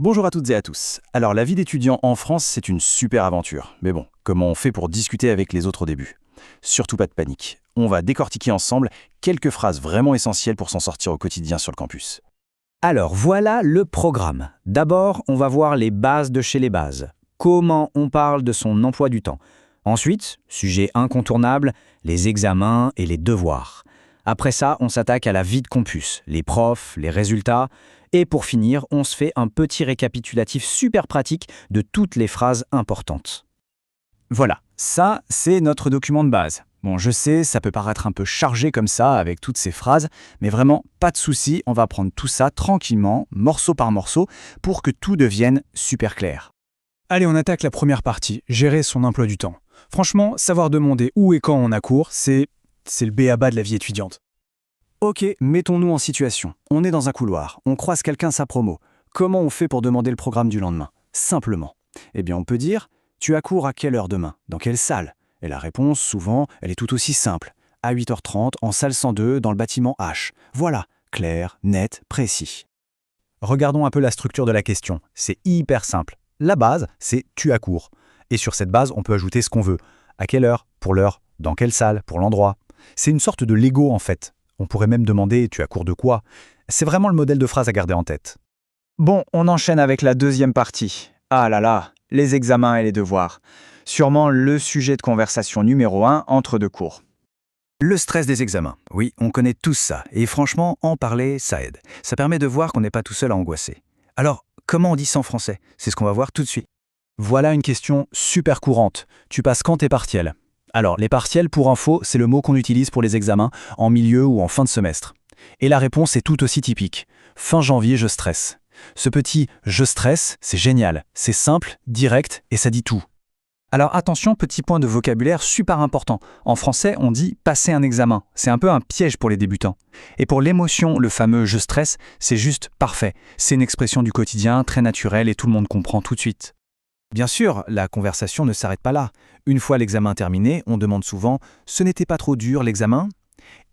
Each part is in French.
Bonjour à toutes et à tous. Alors la vie d'étudiant en France, c'est une super aventure. Mais bon, comment on fait pour discuter avec les autres au début? Surtout pas de panique. On va décortiquer ensemble quelques phrases vraiment essentielles pour s'en sortir au quotidien sur le campus. Alors voilà le programme. D'abord, on va voir les bases de chez les bases. Comment on parle de son emploi du temps. Ensuite, sujet incontournable, les examens et les devoirs. Après ça, on s'attaque à la vie de campus, les profs, les résultats. Et pour finir, on se fait un petit récapitulatif super pratique de toutes les phrases importantes. Voilà, ça c'est notre document de base. Bon, je sais, ça peut paraître un peu chargé comme ça avec toutes ces phrases, mais vraiment pas de souci, on va prendre tout ça tranquillement, morceau par morceau, pour que tout devienne super clair. Allez, on attaque la première partie, gérer son emploi du temps. Franchement, savoir demander où et quand on a cours, c'est le b.a.-ba de la vie étudiante. Ok, mettons-nous en situation. On est dans un couloir, on croise quelqu'un sa promo. Comment on fait pour demander le programme du lendemain? Simplement. Eh bien, on peut dire « Tu as cours à quelle heure demain? Dans quelle salle ?» Et la réponse, souvent, elle est tout aussi simple. À 8h30, en salle 102, dans le bâtiment H. Voilà, clair, net, précis. Regardons un peu la structure de la question. C'est hyper simple. La base, c'est « tu as cours ». Et sur cette base, on peut ajouter ce qu'on veut. À quelle heure? Pour l'heure. Dans quelle salle? Pour l'endroit. C'est une sorte de Lego en fait. On pourrait même demander « tu as cours de quoi ?» C'est vraiment le modèle de phrase à garder en tête. Bon, on enchaîne avec la deuxième partie. Ah là là, les examens et les devoirs. Sûrement le sujet de conversation numéro 1 entre deux cours. Le stress des examens. Oui, on connaît tous ça. Et franchement, en parler, ça aide. Ça permet de voir qu'on n'est pas tout seul à angoisser. Alors, comment on dit ça en français? C'est ce qu'on va voir tout de suite. Voilà une question super courante. Tu passes quand tes partiels? Alors, les partiels, pour info, c'est le mot qu'on utilise pour les examens, en milieu ou en fin de semestre. Et la réponse est tout aussi typique. Fin janvier, je stresse. Ce petit « je stresse », c'est génial. C'est simple, direct et ça dit tout. Alors attention, petit point de vocabulaire super important. En français, on dit « passer un examen ». C'est un peu un piège pour les débutants. Et pour l'émotion, le fameux « je stresse », c'est juste parfait. C'est une expression du quotidien, très naturelle et tout le monde comprend tout de suite. Bien sûr, la conversation ne s'arrête pas là. Une fois l'examen terminé, on demande souvent « ce n'était pas trop dur l'examen ?»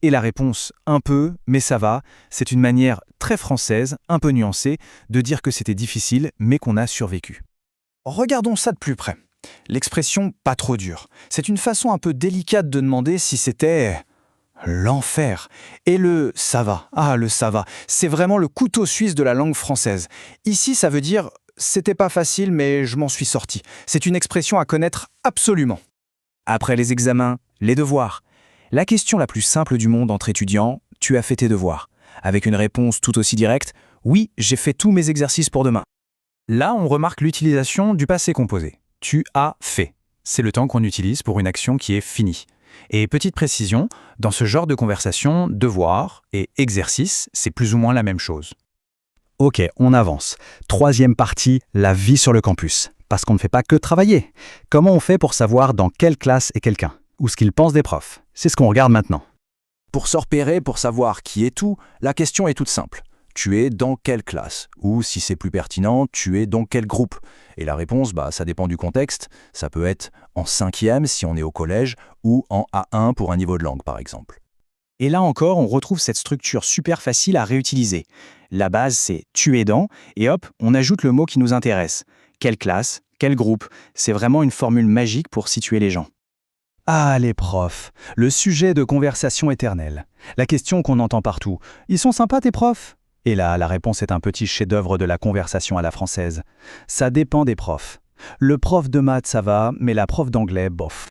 Et la réponse « un peu, mais ça va », c'est une manière très française, un peu nuancée, de dire que c'était difficile, mais qu'on a survécu. Regardons ça de plus près. L'expression « pas trop dur », c'est une façon un peu délicate de demander si c'était l'enfer. Et le « ça va », le « ça va », c'est vraiment le couteau suisse de la langue française. Ici, ça veut dire « c'était pas facile, mais je m'en suis sorti ». C'est une expression à connaître absolument. Après les examens, les devoirs. La question la plus simple du monde entre étudiants, « tu as fait tes devoirs ?» Avec une réponse tout aussi directe, « oui, j'ai fait tous mes exercices pour demain ». Là, on remarque l'utilisation du passé composé. Tu as fait. C'est le temps qu'on utilise pour une action qui est finie. Et petite précision, dans ce genre de conversation, devoir et exercice, c'est plus ou moins la même chose. Ok, on avance. Troisième partie, la vie sur le campus. Parce qu'on ne fait pas que travailler. Comment on fait pour savoir dans quelle classe est quelqu'un? Ou ce qu'il pense des profs? C'est ce qu'on regarde maintenant. Pour se repérer, pour savoir qui est tout, la question est toute simple. Tu es dans quelle classe? Ou, si c'est plus pertinent, tu es dans quel groupe? Et la réponse, ça dépend du contexte. Ça peut être en 5e si on est au collège, ou en A1 pour un niveau de langue, par exemple. Et là encore, on retrouve cette structure super facile à réutiliser. La base, c'est « tu es dans » et hop, on ajoute le mot qui nous intéresse. Quelle classe? Quel groupe? C'est vraiment une formule magique pour situer les gens. Ah, les profs, le sujet de conversation éternelle. La question qu'on entend partout. Ils sont sympas tes profs? Et là, la réponse est un petit chef-d'œuvre de la conversation à la française. Ça dépend des profs. Le prof de maths, ça va, mais la prof d'anglais, bof.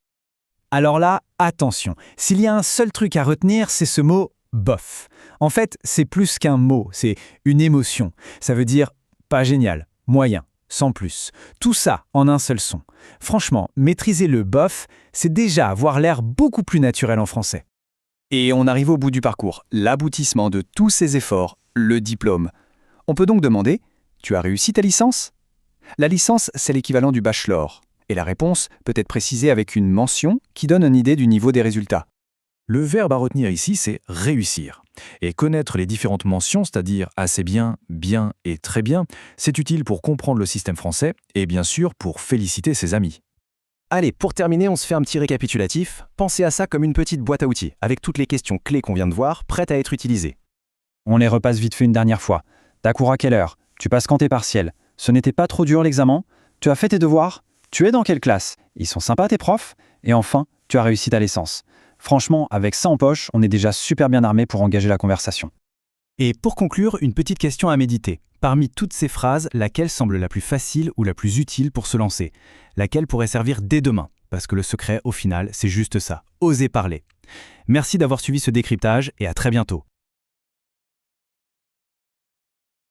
Alors là, attention, s'il y a un seul truc à retenir, c'est ce mot « bof ». En fait, c'est plus qu'un mot, c'est une émotion. Ça veut dire « pas génial »,« moyen », sans plus. Tout ça en un seul son. Franchement, maîtriser le bof, c'est déjà avoir l'air beaucoup plus naturel en français. Et on arrive au bout du parcours, l'aboutissement de tous ces efforts, le diplôme. On peut donc demander « tu as réussi ta licence ?» La licence, c'est l'équivalent du bachelor. Et la réponse peut être précisée avec une mention qui donne une idée du niveau des résultats. Le verbe à retenir ici, c'est « réussir ». Et connaître les différentes mentions, c'est-à-dire « assez bien »,« bien » et « très bien », c'est utile pour comprendre le système français et bien sûr pour féliciter ses amis. Allez, pour terminer, on se fait un petit récapitulatif. Pensez à ça comme une petite boîte à outils, avec toutes les questions clés qu'on vient de voir, prêtes à être utilisées. On les repasse vite fait une dernière fois. T'as cours à quelle heure? Tu passes quand tes partiels? Ce n'était pas trop dur l'examen? Tu as fait tes devoirs? Tu es dans quelle classe? Ils sont sympas tes profs? Et enfin, tu as réussi ta licence. Franchement, avec ça en poche, on est déjà super bien armé pour engager la conversation. Et pour conclure, une petite question à méditer. Parmi toutes ces phrases, laquelle semble la plus facile ou la plus utile pour se lancer? Laquelle pourrait servir dès demain? Parce que le secret, au final, c'est juste ça, oser parler. Merci d'avoir suivi ce décryptage et à très bientôt.